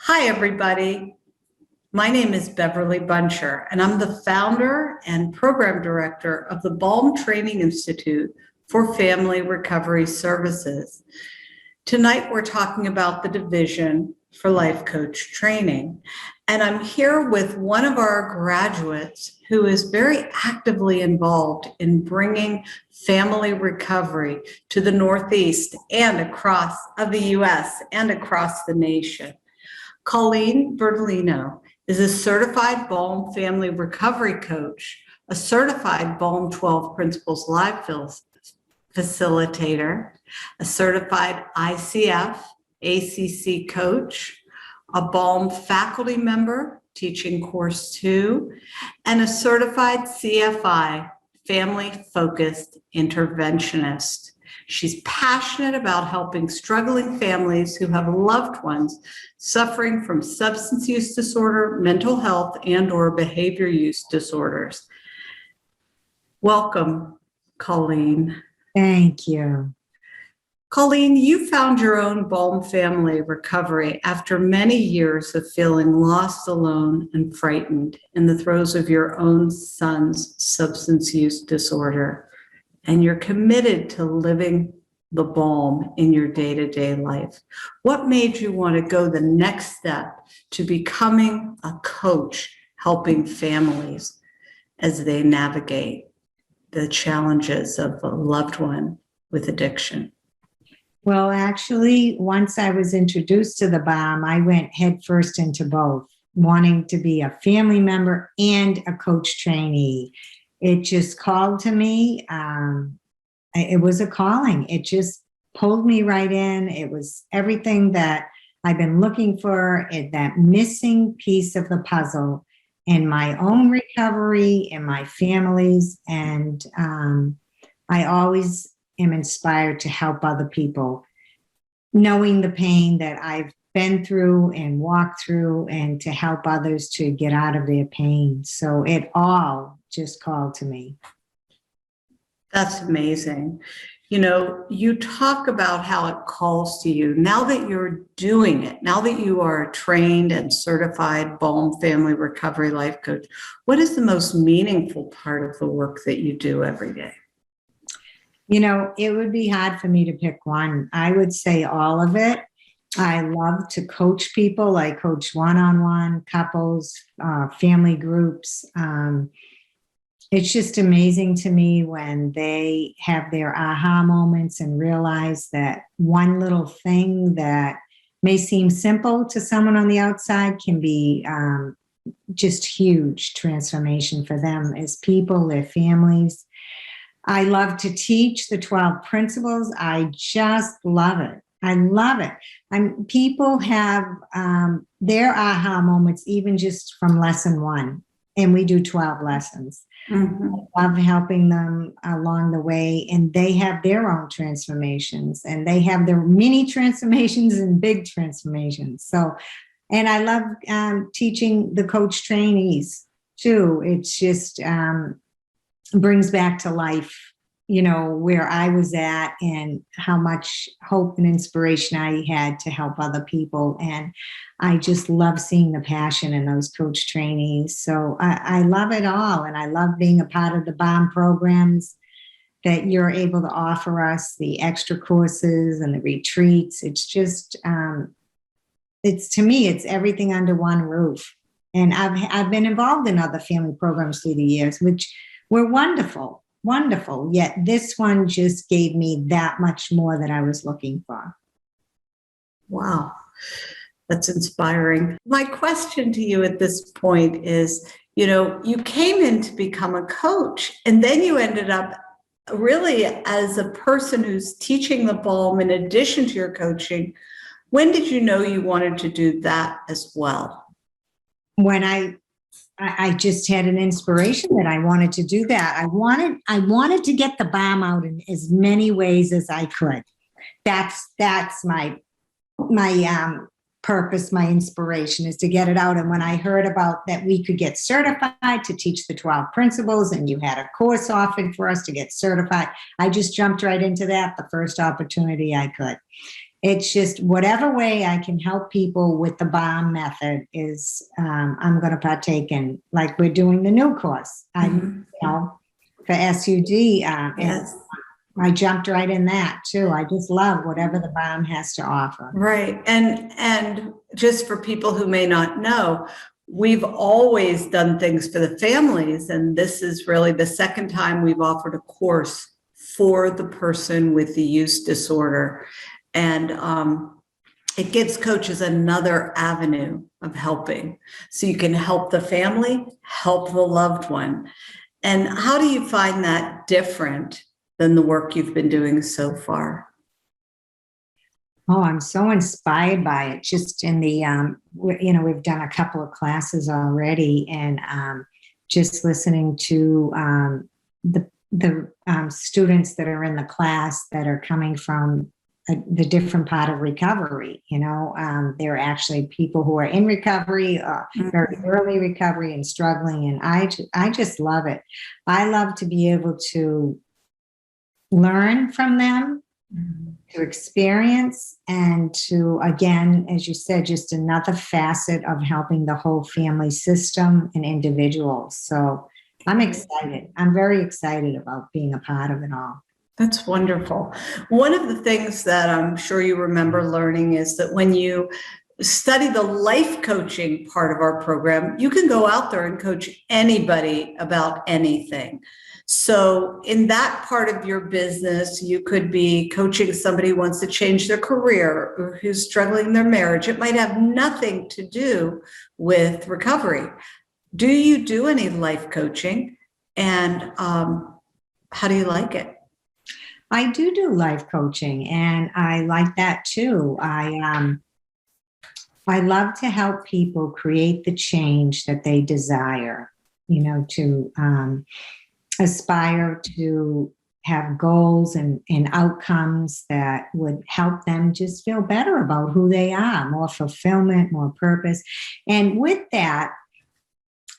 Hi, everybody. My name is Beverly Buncher, and I'm the founder and program director of the BALM Training Institute for Family Recovery Services. Tonight, we're talking about the Division for Life Coach Training. And I'm here with one of our graduates who is very actively involved in bringing family recovery to the Northeast and across the U.S. and across the nation. Colleen is a certified BALM family recovery coach, a certified BALM 12 Principles Live Facilitator, a certified ICF, ACC coach, a BALM faculty member teaching course 2, and a certified CFI family-focused interventionist. She's passionate about helping struggling families who have loved ones suffering from substance use disorder, mental health, and/or behavior use disorders. Welcome, Colleen. Thank you. Colleen, you found your own BALM family recovery after many years of feeling lost, alone, and frightened in the throes of your own son's substance use disorder. And you're committed to living the BALM in your day-to-day life. What made you want to go the next step to becoming a coach, helping families as they navigate the challenges of a loved one with addiction? Well, actually, once I was introduced to the BALM, I went headfirst into both, wanting to be a family member and a coach trainee. It just called to me. It was a calling. It just pulled me right in. It was everything that I've been looking for, that missing piece of the puzzle in my own recovery, in my family's. And I always am inspired to help other people, knowing the pain that I've been through and walked through, and to help others to get out of their pain. So it all just called to me. That's amazing. You know, you talk about how it calls to you. Now that you're doing it, now that you are a trained and certified BALM family recovery life coach, what is the most meaningful part of the work that you do every day? You know, it would be hard for me to pick one. I would say all of it. I love to coach people. I coach one-on-one, couples, family groups. It's just amazing to me when they have their aha moments and realize that one little thing that may seem simple to someone on the outside can be just huge transformation for them as people, their families. I love to teach the 12 principles. I just love it. I love it. People have their aha moments even just from lesson 1, and we do 12 lessons. Mm-hmm. I love helping them along the way, and they have their own transformations, and they have their mini transformations and big transformations. So, and I love teaching the coach trainees too. It's just brings back to life, you know, where I was at and how much hope and inspiration I had to help other people. And I just love seeing the passion in those coach trainees. So I love it all. And I love being a part of the BALM programs that you're able to offer us, the extra courses and the retreats. It's just, to me, it's everything under one roof. And I've been involved in other family programs through the years, which were wonderful. Yet this one just gave me that much more that I was looking for. Wow, that's inspiring. My question to you at this point is, you know, you came in to become a coach, and then you ended up really as a person who's teaching the BALM in addition to your coaching. When did you know you wanted to do that as well? When I just had an inspiration that I wanted to do that. I wanted to get the BALM out in as many ways as I could. That's my purpose, my inspiration is to get it out. And when I heard about that we could get certified to teach the 12 principles, and you had a course offered for us to get certified, I just jumped right into that the first opportunity I could. it's just whatever way I can help people with the BALM method is, I'm going to partake in, like we're doing the new course, for SUD. And Yes. I jumped right in that too. I just love whatever the BALM has to offer. Right. And just for people who may not know, we've always done things for the families, and this is really the second time we've offered a course for the person with the use disorder. And it gives coaches another avenue of helping. So you can help the family, help the loved one. And how do you find that different than the work you've been doing so far? Oh, I'm so inspired by it. Just in the, we've done a couple of classes already, and just listening to the students that are in the class that are coming from the different part of recovery. There are actually people who are in recovery, very early recovery and struggling. And I just love it. I love to be able to learn from them, to experience, and to, again, as you said, just another facet of helping the whole family system and individuals. So I'm excited. I'm very excited about being a part of it all. That's wonderful. One of the things that I'm sure you remember learning is that when you study the life coaching part of our program, you can go out there and coach anybody about anything. So in that part of your business, you could be coaching somebody who wants to change their career or who's struggling in their marriage. It might have nothing to do with recovery. Do you do any life coaching? And how do you like it? I do life coaching, and I like that too. I love to help people create the change that they desire, to aspire to have goals and outcomes that would help them just feel better about who they are, more fulfillment, more purpose. And with that,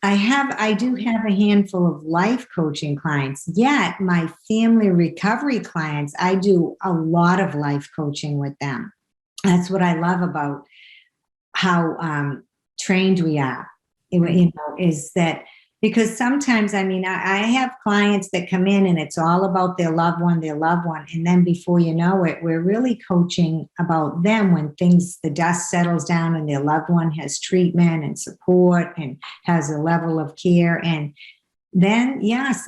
I do have a handful of life coaching clients, yet my family recovery clients, I do a lot of life coaching with them. That's what I love about how trained we are, is that, because sometimes, I have clients that come in and it's all about their loved one. And then before you know it, we're really coaching about them when the dust settles down and their loved one has treatment and support and has a level of care. And then, yes,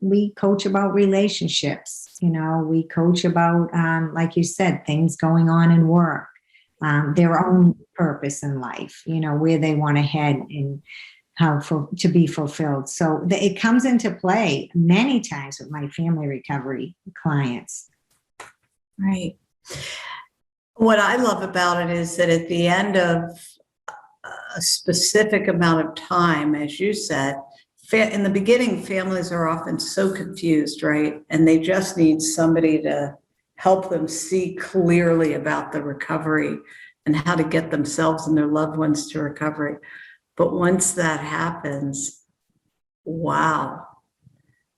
we coach about relationships. We coach about, like you said, things going on in work, their own purpose in life, where they want to head and to be fulfilled. So it comes into play many times with my family recovery clients. Right. What I love about it is that at the end of a specific amount of time, as you said, in the beginning, families are often so confused, right? And they just need somebody to help them see clearly about the recovery and how to get themselves and their loved ones to recovery. But once that happens, wow,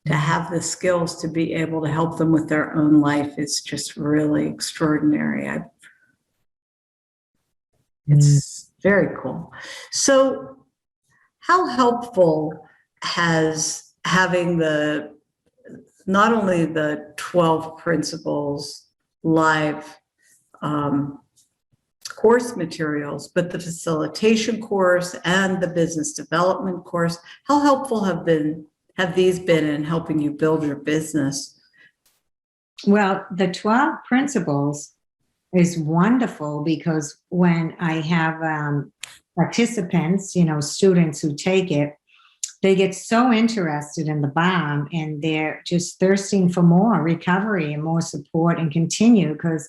to have the skills to be able to help them with their own life is just really extraordinary. It's very cool. So how helpful has having not only the 12 principles live course materials, but the facilitation course and the business development course, how helpful have these been in helping you build your business? Well, the 12 principles is wonderful, because when I have participants, students who take it, they get so interested in the BALM and they're just thirsting for more recovery and more support and continue, because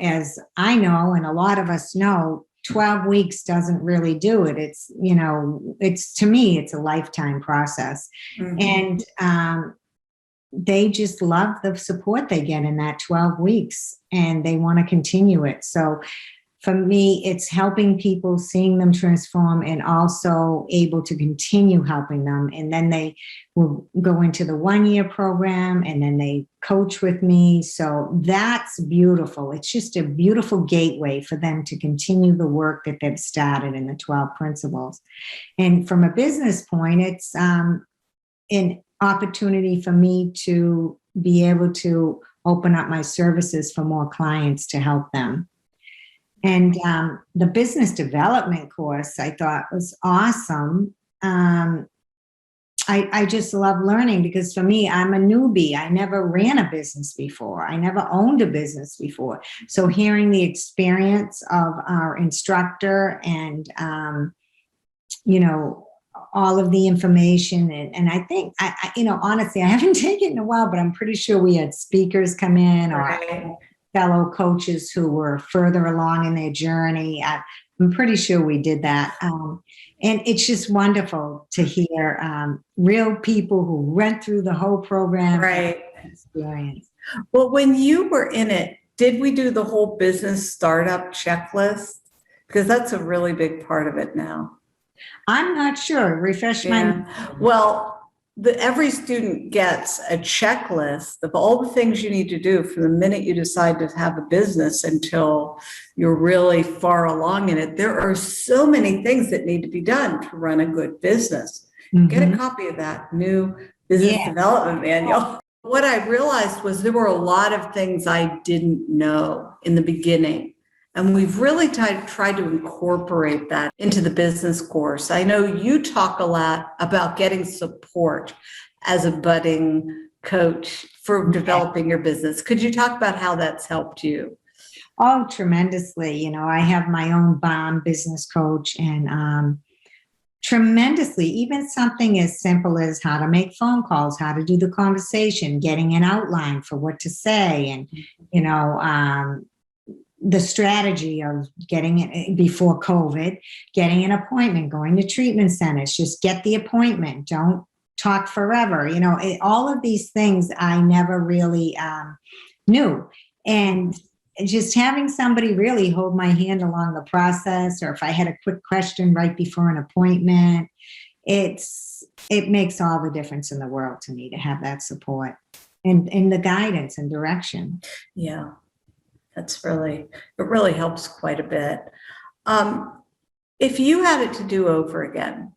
as I know, and a lot of us know, 12 weeks doesn't really do it. It's to me, it's a lifetime process. Mm-hmm. And they just love the support they get in that 12 weeks and they want to continue it. So for me, it's helping people, seeing them transform, and also able to continue helping them. And then they will go into the 1-year program, and then they coach with me. So that's beautiful. It's just a beautiful gateway for them to continue the work that they've started in the 12 principles. And from a business point, it's an opportunity for me to be able to open up my services for more clients to help them. And the business development course I thought was awesome. I just love learning, because for me, I'm a newbie. I never ran a business before. I never owned a business before. So hearing the experience of our instructor and, all of the information. And I think, honestly, I haven't taken it in a while, but I'm pretty sure we had speakers come in, Right. or fellow coaches who were further along in their journey. I'm pretty sure we did that. And it's just wonderful to hear real people who went through the whole program. Right. Experience. Well, when you were in it, did we do the whole business startup checklist? Because that's a really big part of it now. I'm not sure. Refresh my memory. Well, every student gets a checklist of all the things you need to do from the minute you decide to have a business until you're really far along in it. There are so many things that need to be done to run a good business. Get a copy of that new business development manual. What I realized was there were a lot of things I didn't know in the beginning. And we've really tried to incorporate that into the business course. I know you talk a lot about getting support as a budding coach for developing your business. Could you talk about how that's helped you? Oh, tremendously. I have my own BALM business coach, and tremendously, even something as simple as how to make phone calls, how to do the conversation, getting an outline for what to say, and, the strategy of getting it before COVID, getting an appointment, going to treatment centers, just get the appointment. Don't talk forever. All of these things I never really knew. And just having somebody really hold my hand along the process, or if I had a quick question right before an appointment, it makes all the difference in the world to me to have that support and the guidance and direction. Yeah. It really helps quite a bit. If you had it to do over again,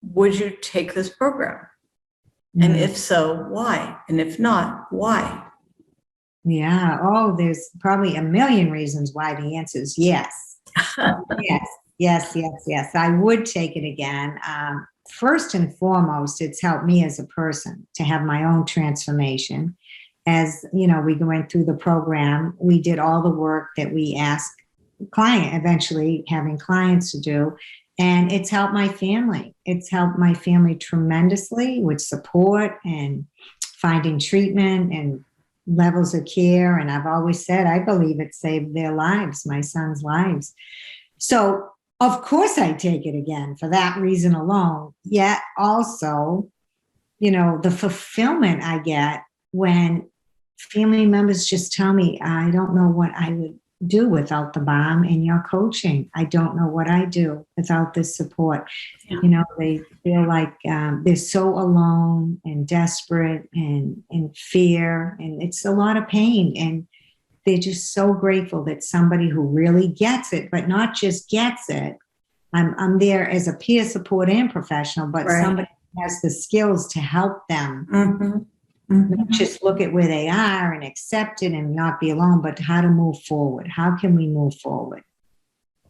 would you take this program? And if so, why? And if not, why? Yeah. Oh, there's probably a million reasons why. The answer is yes. Yes. I would take it again. First and foremost, it's helped me as a person to have my own transformation. As we went through the program, we did all the work that we asked eventually having clients to do. And it's helped my family. It's helped my family tremendously with support and finding treatment and levels of care. And I've always said, I believe it saved their lives, my son's lives. So of course I take it again for that reason alone. Yet also, the fulfillment I get when family members just tell me, I don't know what I would do without the BALM and your coaching. I don't know what I do without this support. Yeah. They feel like they're so alone and desperate and in fear, and it's a lot of pain. And they're just so grateful that somebody who really gets it, but not just gets it. I'm there as a peer support and professional, but somebody who has the skills to help them. Not just look at where they are and accept it and not be alone, but how to move forward. How can we move forward?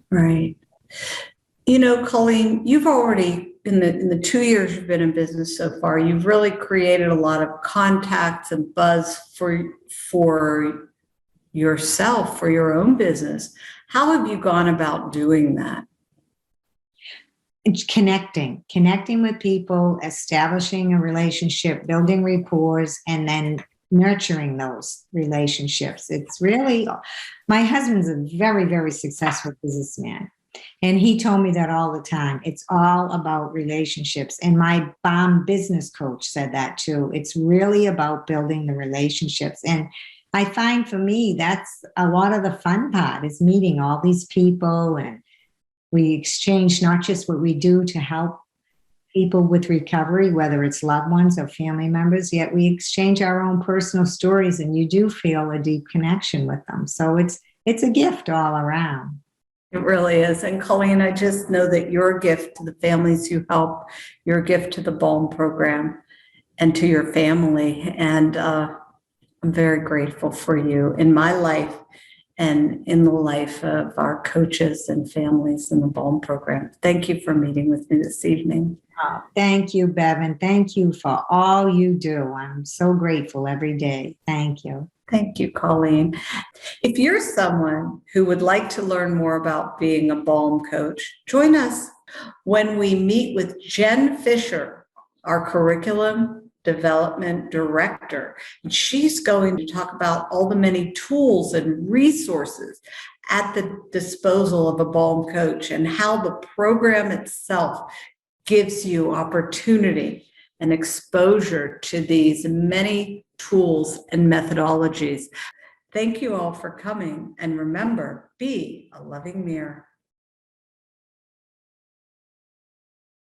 Right. Colleen, you've already, in the 2 years you've been in business so far, you've really created a lot of contacts and buzz for yourself, for your own business. How have you gone about doing that? It's connecting with people, establishing a relationship, building rapport, and then nurturing those relationships. It's really, my husband's a very, very successful businessman. And he told me that all the time. It's all about relationships. And my BALM business coach said that too. It's really about building the relationships. And I find for me, that's a lot of the fun part is meeting all these people, and we exchange not just what we do to help people with recovery, whether it's loved ones or family members, yet we exchange our own personal stories, and you do feel a deep connection with them. So it's a gift all around. It really is. And Colleen, I just know that your gift to the families you help, your gift to the BALM program and to your family. And I'm very grateful for you in my life and in the life of our coaches and families in the BALM program. Thank you for meeting with me this evening. Oh, thank you, Bevan. Thank you for all you do. I'm so grateful every day. Thank you. Thank you, Colleen. If you're someone who would like to learn more about being a BALM coach, join us when we meet with Jen Fisher, our curriculum development director. And she's going to talk about all the many tools and resources at the disposal of a BALM coach and how the program itself gives you opportunity and exposure to these many tools and methodologies. Thank you all for coming, and remember, be a loving mirror.